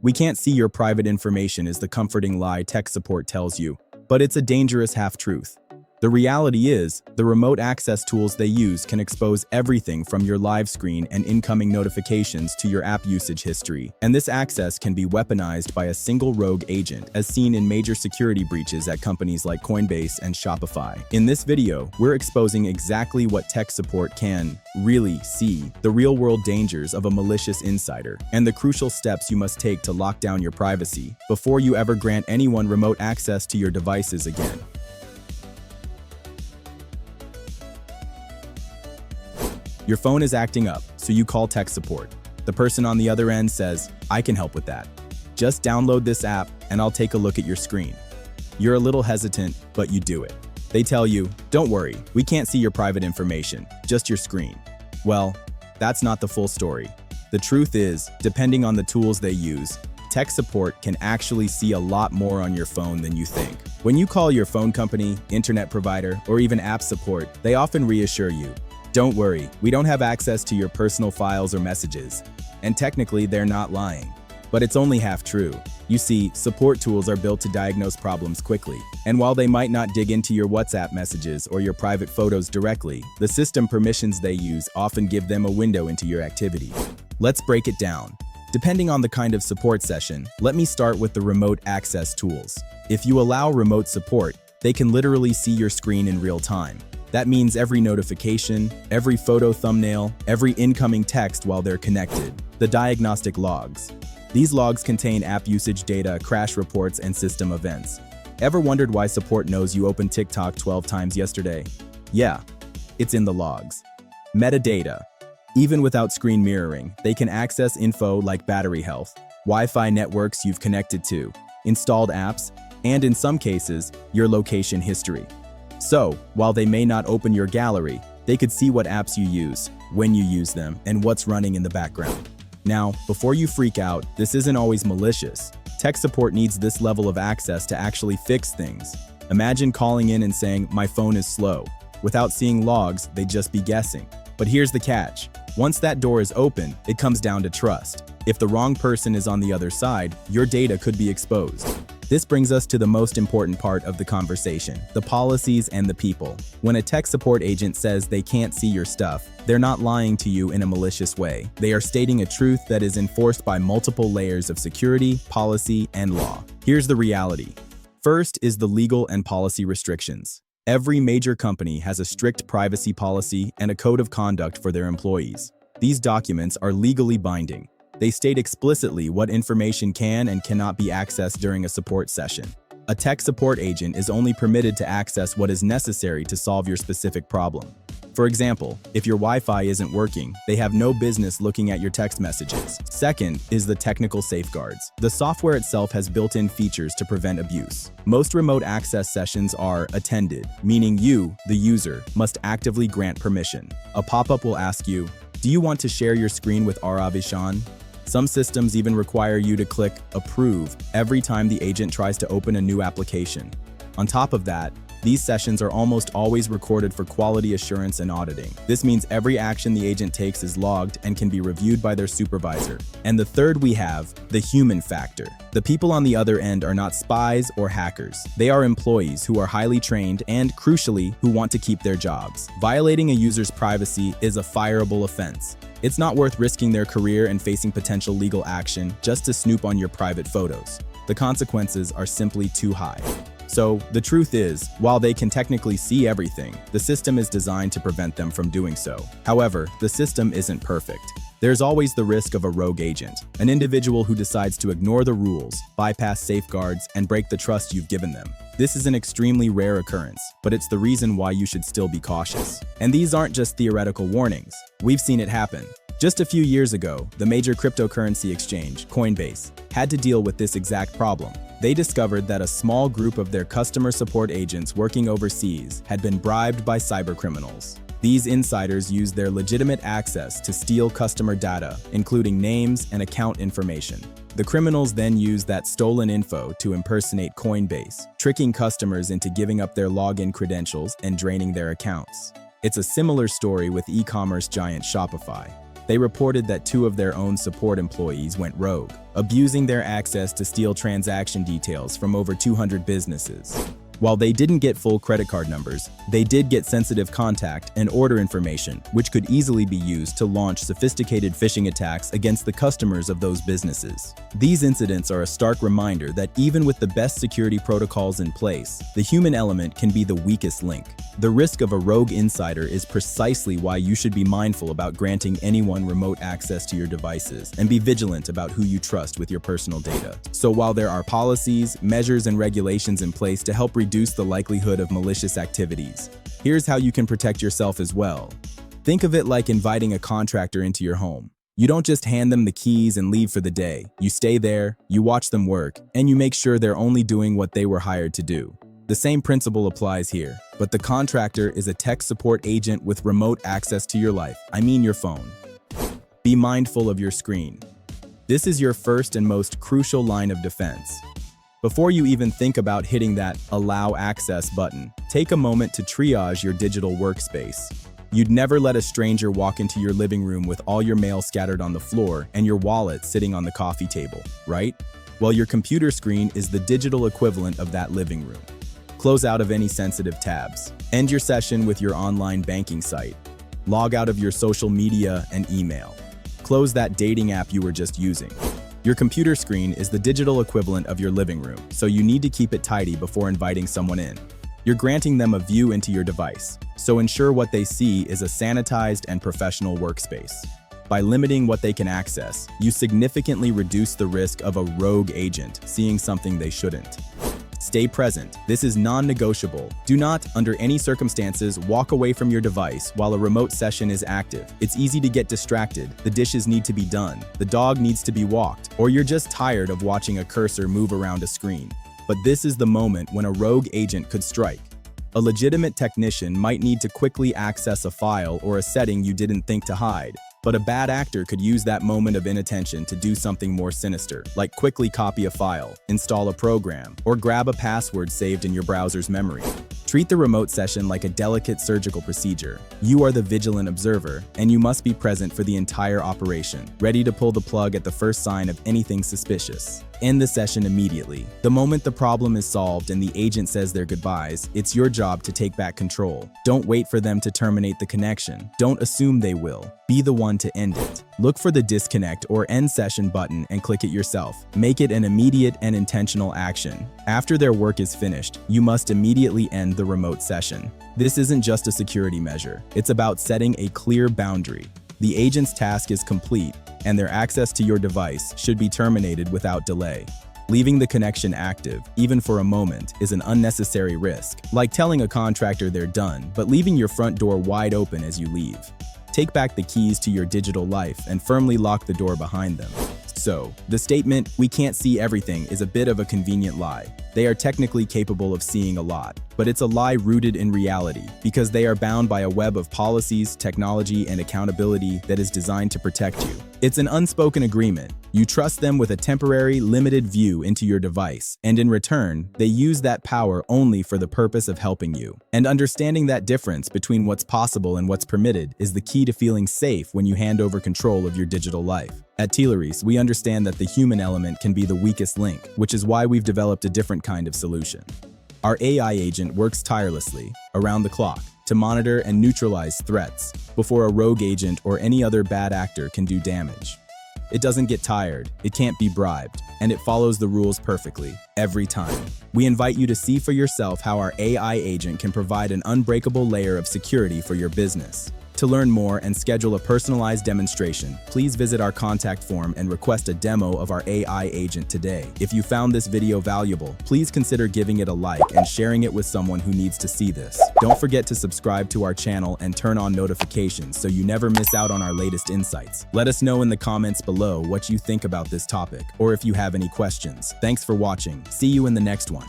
We can't see your private information is the comforting lie tech support tells you, but it's a dangerous half-truth. The reality is, the remote access tools they use can expose everything from your live screen and incoming notifications to your app usage history, and this access can be weaponized by a single rogue agent, as seen in major security breaches at companies like Coinbase and Shopify. In this video, we're exposing exactly what tech support can really see, the real-world dangers of a malicious insider, and the crucial steps you must take to lock down your privacy before you ever grant anyone remote access to your devices again. Your phone is acting up, so you call tech support. The person on the other end says, "I can help with that. Just download this app and I'll take a look at your screen." You're a little hesitant, but you do it. They tell you, "Don't worry, we can't see your private information, just your screen." Well, that's not the full story. The truth is, depending on the tools they use, tech support can actually see a lot more on your phone than you think. When you call your phone company, internet provider, or even app support, they often reassure you, "Don't worry, we don't have access to your personal files or messages." And technically, they're not lying. But it's only half true. You see, support tools are built to diagnose problems quickly. And while they might not dig into your WhatsApp messages or your private photos directly, the system permissions they use often give them a window into your activity. Let's break it down. Depending on the kind of support session, let me start with the remote access tools. If you allow remote support, they can literally see your screen in real time. That means every notification, every photo thumbnail, every incoming text while they're connected. The diagnostic logs. These logs contain app usage data, crash reports, and system events. Ever wondered why support knows you opened TikTok 12 times yesterday? Yeah, it's in the logs. Metadata. Even without screen mirroring, they can access info like battery health, Wi-Fi networks you've connected to, installed apps, and in some cases, your location history. So, while they may not open your gallery, they could see what apps you use, when you use them, and what's running in the background. Now, before you freak out, this isn't always malicious. Tech support needs this level of access to actually fix things. Imagine calling in and saying, "My phone is slow." Without seeing logs, they'd just be guessing. But here's the catch. Once that door is open, it comes down to trust. If the wrong person is on the other side, your data could be exposed. This brings us to the most important part of the conversation, the policies and the people. When a tech support agent says they can't see your stuff, they're not lying to you in a malicious way. They are stating a truth that is enforced by multiple layers of security, policy, and law. Here's the reality. First is the legal and policy restrictions. Every major company has a strict privacy policy and a code of conduct for their employees. These documents are legally binding. They state explicitly what information can and cannot be accessed during a support session. A tech support agent is only permitted to access what is necessary to solve your specific problem. For example, if your Wi-Fi isn't working, they have no business looking at your text messages. Second is the technical safeguards. The software itself has built-in features to prevent abuse. Most remote access sessions are attended, meaning you, the user, must actively grant permission. A pop-up will ask you, "Do you want to share your screen with Aravishan?" Some systems even require you to click Approve every time the agent tries to open a new application. On top of that, these sessions are almost always recorded for quality assurance and auditing. This means every action the agent takes is logged and can be reviewed by their supervisor. And the third we have, the human factor. The people on the other end are not spies or hackers. They are employees who are highly trained and, crucially, who want to keep their jobs. Violating a user's privacy is a fireable offense. It's not worth risking their career and facing potential legal action just to snoop on your private photos. The consequences are simply too high. So, the truth is, while they can technically see everything, the system is designed to prevent them from doing so. However, the system isn't perfect. There's always the risk of a rogue agent, an individual who decides to ignore the rules, bypass safeguards, and break the trust you've given them. This is an extremely rare occurrence, but it's the reason why you should still be cautious. And these aren't just theoretical warnings. We've seen it happen. Just a few years ago, the major cryptocurrency exchange, Coinbase, had to deal with this exact problem. They discovered that a small group of their customer support agents working overseas had been bribed by cybercriminals. These insiders used their legitimate access to steal customer data, including names and account information. The criminals then used that stolen info to impersonate Coinbase, tricking customers into giving up their login credentials and draining their accounts. It's a similar story with e-commerce giant Shopify. They reported that 2 of their own support employees went rogue, abusing their access to steal transaction details from over 200 businesses. While they didn't get full credit card numbers, they did get sensitive contact and order information, which could easily be used to launch sophisticated phishing attacks against the customers of those businesses. These incidents are a stark reminder that even with the best security protocols in place, the human element can be the weakest link. The risk of a rogue insider is precisely why you should be mindful about granting anyone remote access to your devices and be vigilant about who you trust with your personal data. So while there are policies, measures, and regulations in place to help reduce the likelihood of malicious activities, here's how you can protect yourself as well. Think of it like inviting a contractor into your home. You don't just hand them the keys and leave for the day. You stay there, you watch them work, and you make sure they're only doing what they were hired to do. The same principle applies here, but the contractor is a tech support agent with remote access to your life, your phone. Be mindful of your screen. This is your first and most crucial line of defense. Before you even think about hitting that Allow Access button, take a moment to triage your digital workspace. You'd never let a stranger walk into your living room with all your mail scattered on the floor and your wallet sitting on the coffee table, right? Well, your computer screen is the digital equivalent of that living room. Close out of any sensitive tabs. End your session with your online banking site. Log out of your social media and email. Close that dating app you were just using. Your computer screen is the digital equivalent of your living room, so you need to keep it tidy before inviting someone in. You're granting them a view into your device, so ensure what they see is a sanitized and professional workspace. By limiting what they can access, you significantly reduce the risk of a rogue agent seeing something they shouldn't. Stay present. This is non-negotiable. Do not, under any circumstances, walk away from your device while a remote session is active. It's easy to get distracted. The dishes need to be done. The dog needs to be walked. Or you're just tired of watching a cursor move around a screen. But this is the moment when a rogue agent could strike. A legitimate technician might need to quickly access a file or a setting you didn't think to hide. But a bad actor could use that moment of inattention to do something more sinister, like quickly copy a file, install a program, or grab a password saved in your browser's memory. Treat the remote session like a delicate surgical procedure. You are the vigilant observer, and you must be present for the entire operation, ready to pull the plug at the first sign of anything suspicious. End the session immediately. The moment the problem is solved and the agent says their goodbyes, it's your job to take back control. Don't wait for them to terminate the connection. Don't assume they will. Be the one to end it. Look for the disconnect or end session button and click it yourself. Make it an immediate and intentional action. After their work is finished, you must immediately end the remote session. This isn't just a security measure. It's about setting a clear boundary. The agent's task is complete, and their access to your device should be terminated without delay. Leaving the connection active, even for a moment, is an unnecessary risk, like telling a contractor they're done, but leaving your front door wide open as you leave. Take back the keys to your digital life and firmly lock the door behind them. So, the statement, "we can't see everything," is a bit of a convenient lie. They are technically capable of seeing a lot, but it's a lie rooted in reality because they are bound by a web of policies, technology, and accountability that is designed to protect you. It's an unspoken agreement. You trust them with a temporary, limited view into your device, and in return, they use that power only for the purpose of helping you. And understanding that difference between what's possible and what's permitted is the key to feeling safe when you hand over control of your digital life. At Tiileris, we understand that the human element can be the weakest link, which is why we've developed a different kind of solution. Our AI agent works tirelessly, around the clock, to monitor and neutralize threats before a rogue agent or any other bad actor can do damage. It doesn't get tired, it can't be bribed, and it follows the rules perfectly, every time. We invite you to see for yourself how our AI agent can provide an unbreakable layer of security for your business. To learn more and schedule a personalized demonstration, please visit our contact form and request a demo of our AI agent today. If you found this video valuable, please consider giving it a like and sharing it with someone who needs to see this. Don't forget to subscribe to our channel and turn on notifications so you never miss out on our latest insights. Let us know in the comments below what you think about this topic, or if you have any questions. Thanks for watching. See you in the next one.